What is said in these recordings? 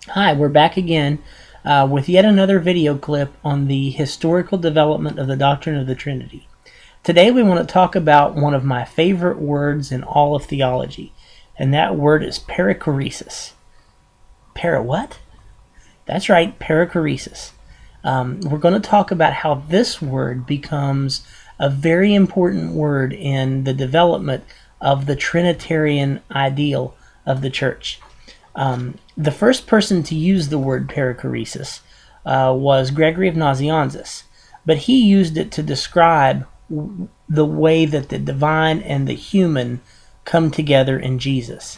Hi, we're back again with yet another video clip on the historical development of the doctrine of the Trinity. Today we want to talk about one of my favorite words in all of theology, and that word is perichoresis. What? That's right, perichoresis. We're going to talk about how this word becomes a very important word in the development of the Trinitarian ideal of the church. The first person to use the word perichoresis was Gregory of Nazianzus, but he used it to describe the way that the divine and the human come together in Jesus.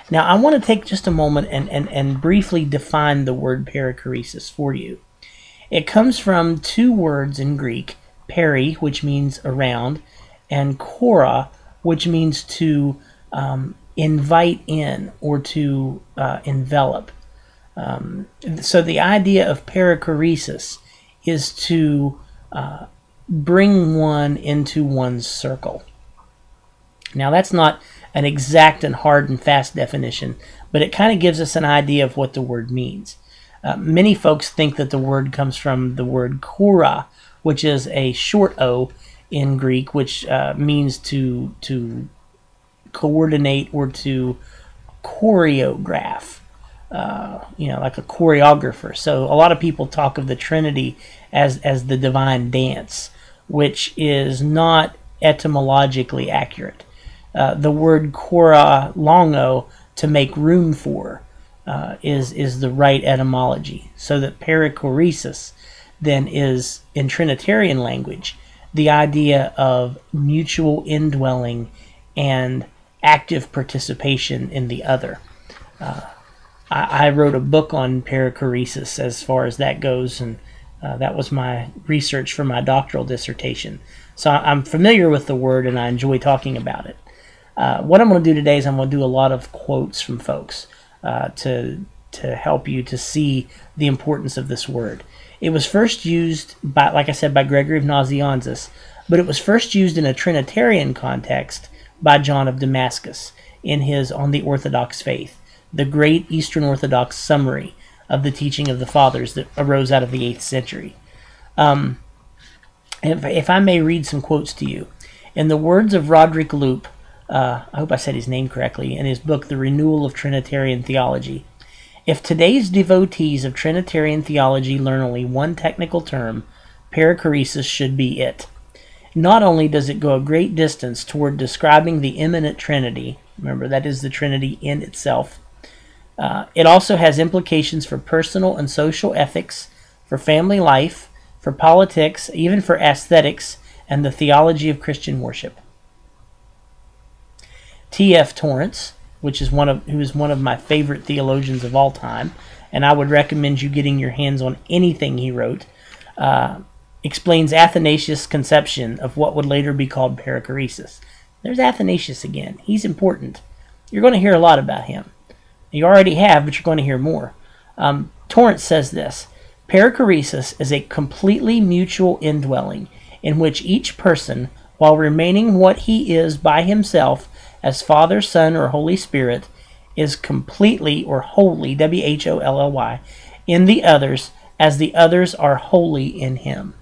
Now, I want to take just a moment and briefly define the word perichoresis for you. It comes from two words in Greek, peri, which means around, and chora, which means to invite in or to envelop. So the idea of perichoresis is to bring one into one's circle. Now that's not an exact and hard and fast definition, but it kind of gives us an idea of what the word means. Many folks think that the word comes from the word chora, which is a short O in Greek, which means to coordinate or to choreograph, like a choreographer. So a lot of people talk of the Trinity as the divine dance, which is not etymologically accurate. The word chora longo, to make room for, is the right etymology. So that perichoresis then is, in Trinitarian language, the idea of mutual indwelling and active participation in the other. I wrote a book on perichoresis as far as that goes, and that was my research for my doctoral dissertation. So I'm familiar with the word and I enjoy talking about it. What I'm going to do today is I'm going to do a lot of quotes from folks to help you to see the importance of this word. It was first used by, like I said, by Gregory of Nazianzus, but it was first used in a Trinitarian context by John of Damascus in his On the Orthodox Faith, the great Eastern Orthodox summary of the teaching of the Fathers that arose out of the 8th century. If I may read some quotes to you. In the words of Roderick Loop, I hope I said his name correctly, in his book, The Renewal of Trinitarian Theology, if today's devotees of Trinitarian theology learn only one technical term, perichoresis should be it. Not only does it go a great distance toward describing the immanent Trinity, remember that is the Trinity in itself, it also has implications for personal and social ethics, for family life, for politics, even for aesthetics, and the theology of Christian worship. T.F. Torrance, who is one of my favorite theologians of all time, and I would recommend you getting your hands on anything he wrote, explains Athanasius' conception of what would later be called perichoresis. There's Athanasius again. He's important. You're going to hear a lot about him. You already have, but you're going to hear more. Torrance says this: perichoresis is a completely mutual indwelling in which each person, while remaining what he is by himself as Father, Son, or Holy Spirit, is completely or wholly, W-H-O-L-L-Y, in the others as the others are wholly in him.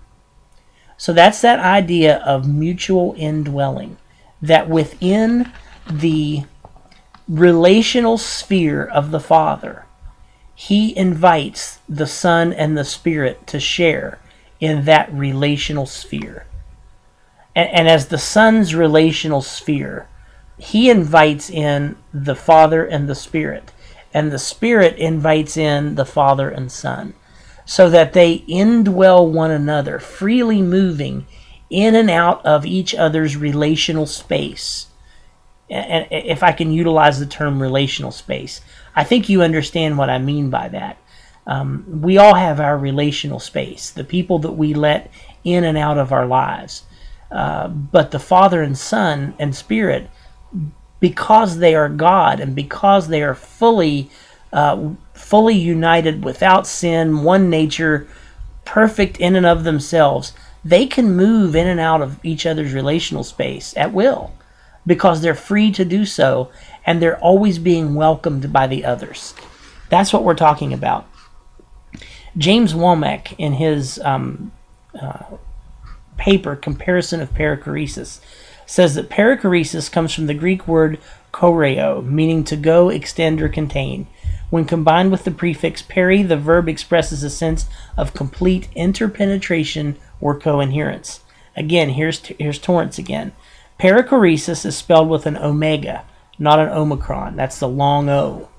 So that's that idea of mutual indwelling, that within the relational sphere of the Father, he invites the Son and the Spirit to share in that relational sphere. And as the Son's relational sphere, he invites in the Father and the Spirit, and the Spirit invites in the Father and Son, so that they indwell one another, freely moving in and out of each other's relational space. And if I can utilize the term relational space, I think you understand what I mean by that. We all have our relational space, the people that we let in and out of our lives. But the Father and Son and Spirit, because they are God and because they are fully united, without sin, one nature, perfect in and of themselves, they can move in and out of each other's relational space at will, because they're free to do so, and they're always being welcomed by the others. That's what we're talking about. James Womack, in his paper, Comparison of Perichoresis, says that perichoresis comes from the Greek word choreo, meaning to go, extend, or contain. When combined with the prefix peri, the verb expresses a sense of complete interpenetration or coherence. Again, here's Torrance again. Perichoresis is spelled with an omega, not an omicron. That's the long O.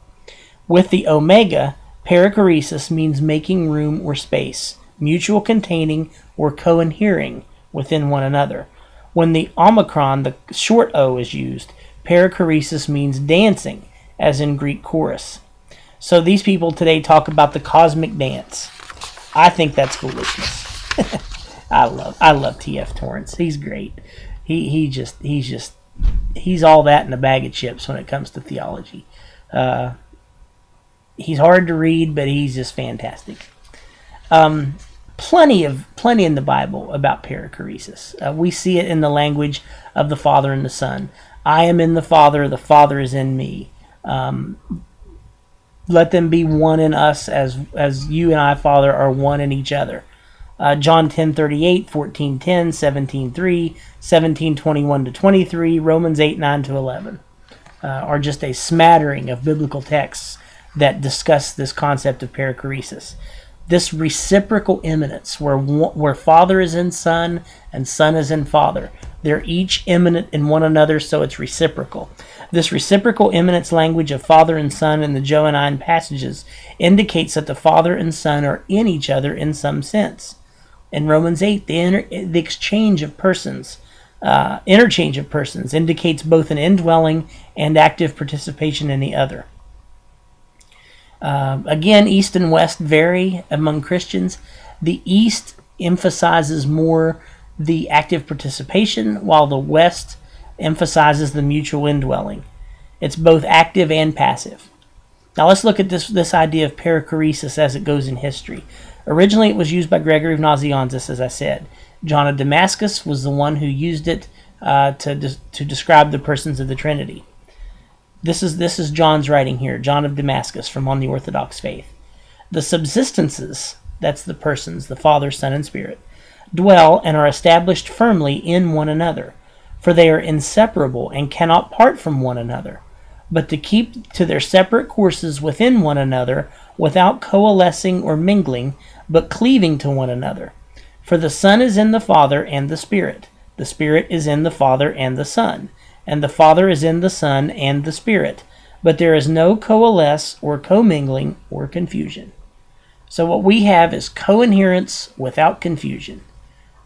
With the omega, perichoresis means making room or space, mutual containing or cohering within one another. When the omicron, the short O, is used, perichoresis means dancing, as in Greek chorus. So these people today talk about the cosmic dance. I think that's foolishness. I love T.F. Torrance. He's great. He's all that in a bag of chips when it comes to theology. He's hard to read, but he's just fantastic. Plenty in the Bible about perichoresis. We see it in the language of the Father and the Son. I am in the Father is in me. Let them be one in us as you and I, Father, are one in each other. John 10:38, 14:10, 17:3, 17:21-23, Romans 8:9-11 are just a smattering of biblical texts that discuss this concept of perichoresis. This reciprocal immanence, where Father is in Son and Son is in Father. They're each immanent in one another, so it's reciprocal. This reciprocal immanence language of Father and Son in the Johannine passages indicates that the Father and Son are in each other in some sense. In Romans 8, the exchange of persons, interchange of persons, indicates both an indwelling and active participation in the other. Again, East and West vary among Christians. The East emphasizes more the active participation, while the West emphasizes the mutual indwelling. It's both active and passive. Now let's look at this idea of perichoresis as it goes in history. Originally it was used by Gregory of Nazianzus, as I said. John of Damascus was the one who used it to describe the persons of the Trinity. This is John's writing here, John of Damascus, from On the Orthodox Faith. The subsistences, that's the persons, the Father, Son, and Spirit, dwell and are established firmly in one another, for they are inseparable and cannot part from one another, but to keep to their separate courses within one another without coalescing or mingling, but cleaving to one another. For the Son is in the Father and the Spirit is in the Father and the Son, and the Father is in the Son and the Spirit, but there is no coalesce or commingling or confusion. So what we have is coherence without confusion,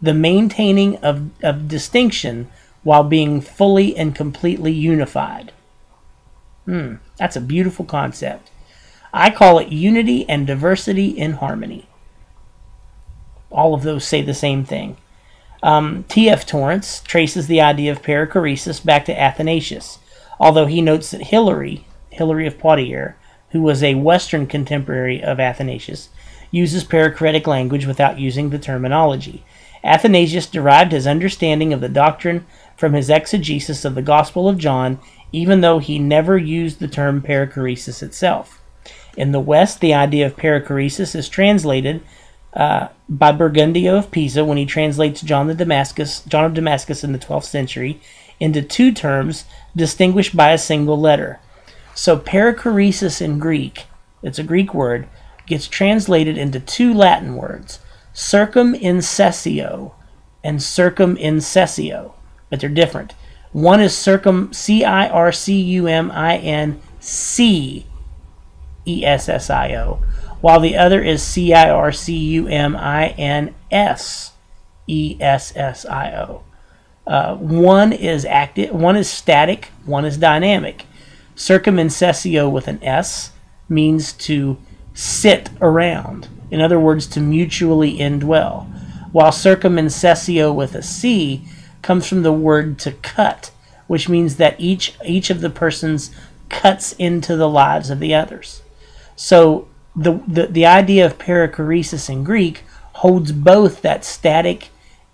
the maintaining of distinction while being fully and completely unified. That's a beautiful concept. I call it unity and diversity in harmony. All of those say the same thing. T.F. Torrance traces the idea of perichoresis back to Athanasius, although he notes that Hilary of Poitiers, who was a Western contemporary of Athanasius, uses perichoretic language without using the terminology. Athanasius derived his understanding of the doctrine from his exegesis of the Gospel of John, even though he never used the term perichoresis itself. In the West, the idea of perichoresis is translated by Burgundio of Pisa when he translates John of Damascus in the 12th century into two terms distinguished by a single letter. So perichoresis in Greek, it's a Greek word, gets translated into two Latin words, circumincessio and circumincessio, but they're different. One is circumincessio, while the other is circumincessio. One is active, one is static, one is dynamic. Circumincessio with an S means to sit around. In other words, to mutually indwell. While circumincessio with a C comes from the word to cut, which means that each of the persons cuts into the lives of the others. So the idea of perichoresis in Greek holds both that static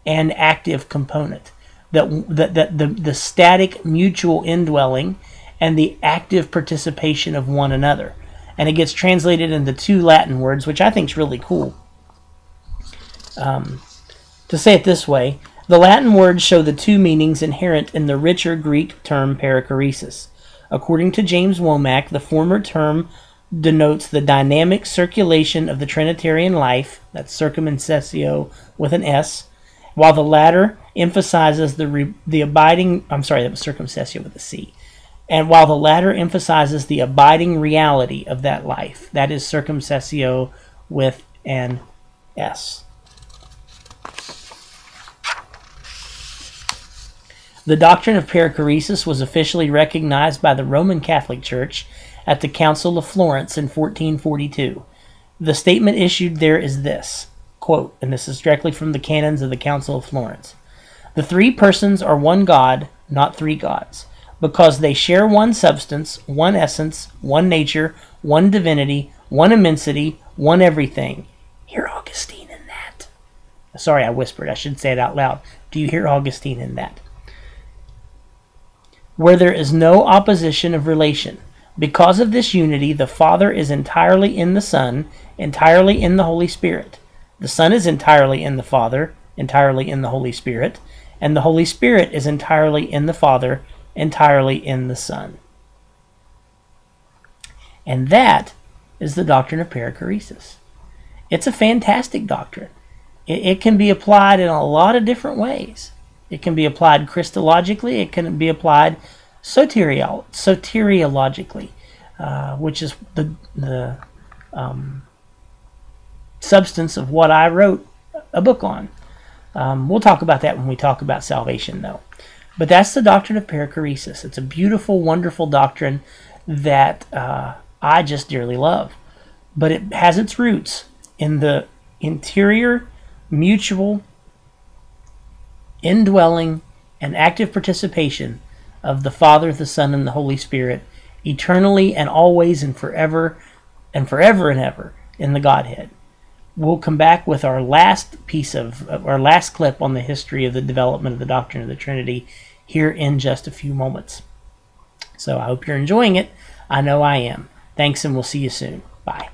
and active component. The static mutual indwelling and the active participation of one another. and it gets translated into 2 Latin words, which I think is really cool. To say it this way, the Latin words show the 2 meanings inherent in the richer Greek term perichoresis. According to James Womack, the former term denotes the dynamic circulation of the Trinitarian life, that's circumcessio with an S, while the latter emphasizes the abiding, I'm sorry, that was circumcessio with a C, and while the latter emphasizes the abiding reality of that life, that is circumcessio with an S. The doctrine of perichoresis was officially recognized by the Roman Catholic Church at the Council of Florence in 1442. The statement issued there is this, quote, and this is directly from the canons of the Council of Florence: "The 3 persons are one God, not 3 gods, because they share one substance, one essence, one nature, one divinity, one immensity, one everything." Hear Augustine in that. Sorry, I whispered. I should say it out loud. Do you hear Augustine in that? Where there is no opposition of relation. Because of this unity, the Father is entirely in the Son, entirely in the Holy Spirit. The Son is entirely in the Father, entirely in the Holy Spirit, and the Holy Spirit is entirely in the Father, entirely in the Son. And that is the doctrine of perichoresis. It's a fantastic doctrine. It can be applied in a lot of different ways. It can be applied Christologically. It can be applied soteriologically, which is the substance of what I wrote a book on. We'll talk about that when we talk about salvation, though. But that's the doctrine of perichoresis. It's a beautiful, wonderful doctrine that I just dearly love. But it has its roots in the interior, mutual, indwelling, and active participation of the Father, the Son, and the Holy Spirit, eternally and always and forever and ever in the Godhead. We'll come back with our last piece of our last clip on the history of the development of the doctrine of the Trinity here in just a few moments. So I hope you're enjoying it. I know I am. Thanks, and we'll see you soon. Bye.